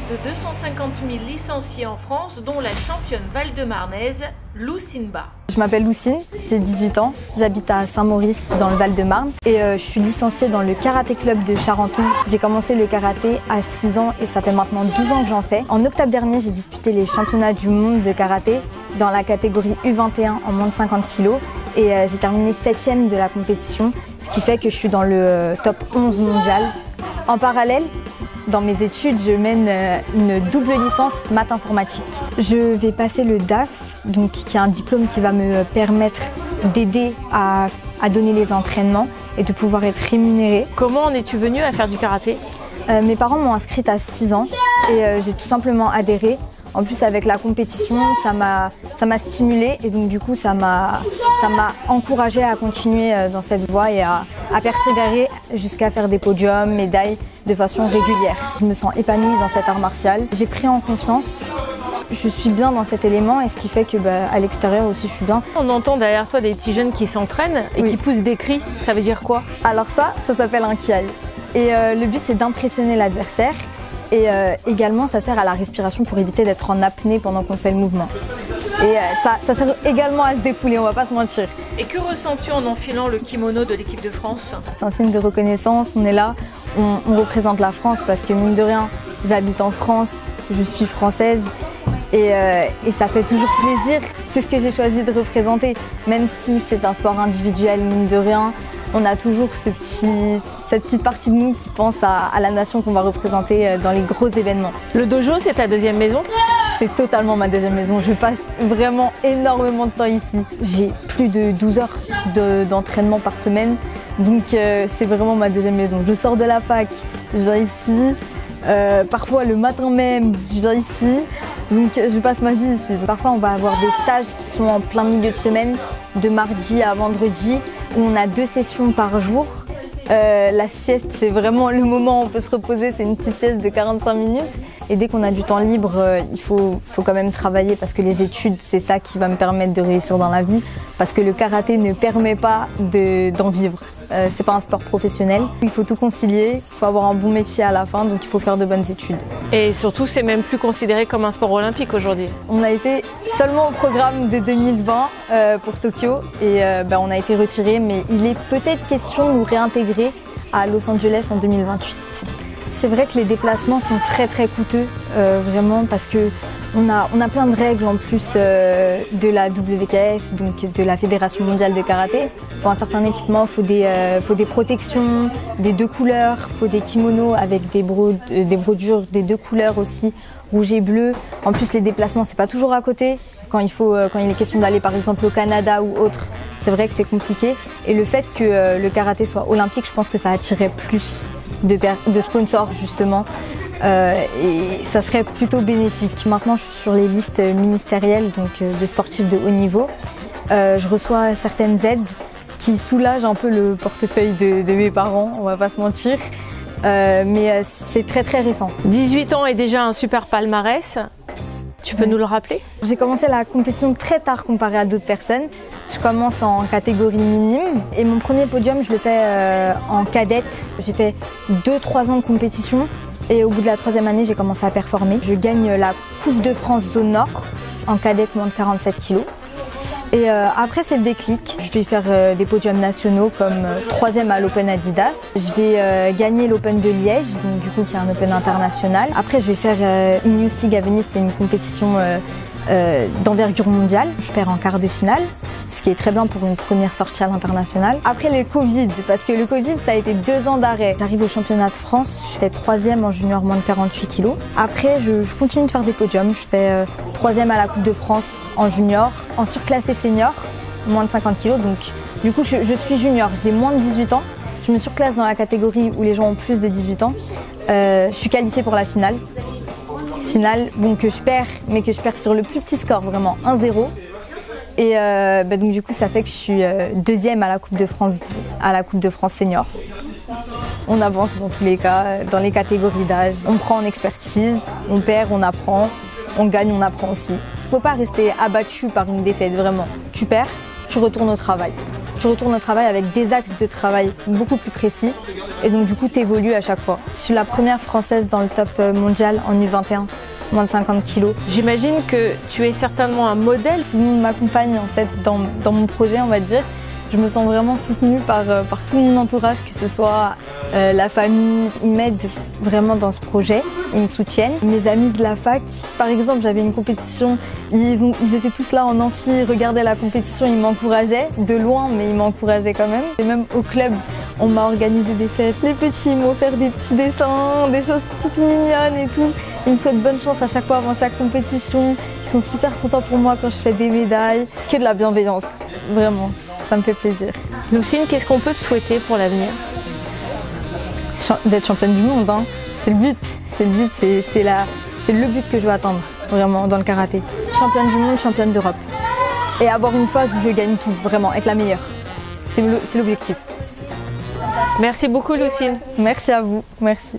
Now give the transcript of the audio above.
de 250 000 licenciés en France, dont la championne val-de-marnaise, Loucine-Bas. Je m'appelle Loucine, j'ai 18 ans, j'habite à Saint-Maurice dans le Val-de-Marne et je suis licenciée dans le karaté club de Charenton. J'ai commencé le karaté à 6 ans et ça fait maintenant 12 ans que j'en fais. En octobre dernier, j'ai disputé les championnats du monde de karaté dans la catégorie U21 en moins de 50 kg et j'ai terminé 7e de la compétition, ce qui fait que je suis dans le top 11 mondial. En parallèle, dans mes études, je mène une double licence maths informatique. Je vais passer le DAF, donc, qui est un diplôme qui va me permettre d'aider à donner les entraînements et de pouvoir être rémunérée. Comment en es-tu venue à faire du karaté? Mes parents m'ont inscrite à 6 ans et j'ai tout simplement adhéré. En plus, avec la compétition, ça m'a stimulée et donc du coup, ça m'a encouragée à continuer dans cette voie et à persévérer jusqu'à faire des podiums, médailles de façon régulière. Je me sens épanouie dans cet art martial. J'ai pris en confiance. Je suis bien dans cet élément et ce qui fait que à l'extérieur aussi je suis bien. On entend derrière toi des petits jeunes qui s'entraînent et qui poussent des cris. Ça veut dire quoi? Alors ça s'appelle un kiai. Et le but c'est d'impressionner l'adversaire. Et également, ça sert à la respiration pour éviter d'être en apnée pendant qu'on fait le mouvement. Et ça sert également à se défouler, on va pas se mentir. Et que ressens-tu en enfilant le kimono de l'équipe de France? C'est un signe de reconnaissance, on est là, on représente la France parce que mine de rien, j'habite en France, je suis française et ça fait toujours plaisir. C'est ce que j'ai choisi de représenter, même si c'est un sport individuel, mine de rien. On a toujours cette petite partie de nous qui pense à la nation qu'on va représenter dans les gros événements. Le dojo, c'est ta deuxième maison? C'est totalement ma deuxième maison. Je passe vraiment énormément de temps ici. J'ai plus de 12 heures d'entraînement par semaine. Donc c'est vraiment ma deuxième maison. Je sors de la fac, je viens ici. Parfois le matin même, je viens ici. Donc je passe ma vie ici. Parfois on va avoir des stages qui sont en plein milieu de semaine, de mardi à vendredi, où on a 2 sessions par jour. La sieste, c'est vraiment le moment où on peut se reposer, c'est une petite sieste de 45 minutes. Et dès qu'on a du temps libre, il faut quand même travailler parce que les études, c'est ça qui va me permettre de réussir dans la vie. Parce que le karaté ne permet pas d'en vivre. C'est pas un sport professionnel. Il faut tout concilier, il faut avoir un bon métier à la fin, donc il faut faire de bonnes études. Et surtout, c'est même plus considéré comme un sport olympique aujourd'hui. On a été seulement au programme de 2020 pour Tokyo et on a été retiré, mais il est peut-être question de nous réintégrer à Los Angeles en 2028. C'est vrai que les déplacements sont très coûteux, vraiment, parce que on a plein de règles en plus de la WKF, donc de la Fédération mondiale de karaté. Pour un certain équipement, il faut des protections, des 2 couleurs, il faut des kimonos avec des brodures des 2 couleurs aussi, rouge et bleu. En plus, les déplacements, c'est pas toujours à côté. Quand il est question d'aller par exemple au Canada ou autre, c'est vrai que c'est compliqué. Et le fait que le karaté soit olympique, je pense que ça attirerait plus de sponsors justement. Et ça serait plutôt bénéfique. Maintenant, je suis sur les listes ministérielles donc de sportifs de haut niveau. Je reçois certaines aides qui soulagent un peu le portefeuille de mes parents, on va pas se mentir. Mais c'est très récent. 18 ans et déjà un super palmarès. Tu peux nous le rappeler? J'ai commencé la compétition très tard comparé à d'autres personnes. Je commence en catégorie minime et mon premier podium, je le fais en cadette. J'ai fait 2-3 ans de compétition et au bout de la 3e année, j'ai commencé à performer. Je gagne la Coupe de France Zone Nord en cadette moins de 47 kg. Et après, c'est le déclic. Je vais faire des podiums nationaux comme 3e à l'Open Adidas. Je vais gagner l'Open de Liège, donc du coup qui est un Open international. Après, je vais faire une Youth League à Venise, c'est une compétition d'envergure mondiale. Je perds en quart de finale, ce qui est très bien pour une première sortie à l'international. Après le Covid, parce que le Covid, ça a été 2 ans d'arrêt. J'arrive au championnat de France, je fais 3e en junior moins de 48 kg. Après, je continue de faire des podiums. Je fais 3e à la Coupe de France en junior, en surclassé senior, moins de 50 kg. Donc du coup, je suis junior, j'ai moins de 18 ans. Je me surclasse dans la catégorie où les gens ont plus de 18 ans. Je suis qualifiée pour la finale. Bon, que je perds, mais que je perds sur le plus petit score, vraiment 1-0. Et donc du coup, ça fait que je suis 2e à la Coupe de France senior. On avance dans tous les cas, dans les catégories d'âge. On prend en expertise, on perd, on apprend, on gagne, on apprend aussi. Faut pas rester abattu par une défaite, vraiment. Tu perds, tu retournes au travail. Tu retournes au travail avec des axes de travail beaucoup plus précis et donc du coup tu évolues à chaque fois. Je suis la première française dans le top mondial en U21, moins de 50 kilos. J'imagine que tu es certainement un modèle. Tout le monde m'accompagne en fait dans mon projet, on va dire. Je me sens vraiment soutenue par tout mon entourage, que ce soit la famille. Ils m'aident vraiment dans ce projet, ils me soutiennent. Mes amis de la fac, par exemple, j'avais une compétition, ils étaient tous là en amphi, ils regardaient la compétition, ils m'encourageaient, de loin, mais ils m'encourageaient quand même. Et même au club, on m'a organisé des fêtes. Les petits, ils m'ont offert des petits dessins, des choses toutes mignonnes et tout. Ils me souhaitent bonne chance à chaque fois avant chaque compétition. Ils sont super contents pour moi quand je fais des médailles. Que de la bienveillance, vraiment. Ça me fait plaisir. Lucine, qu'est-ce qu'on peut te souhaiter pour l'avenir? D'être championne du monde, hein. C'est le but. C'est le but que je veux atteindre, vraiment, dans le karaté. Championne du monde, championne d'Europe. Et avoir une phase où je gagne tout, vraiment, être la meilleure. C'est l'objectif. Merci beaucoup, Lucine. Merci à vous. Merci.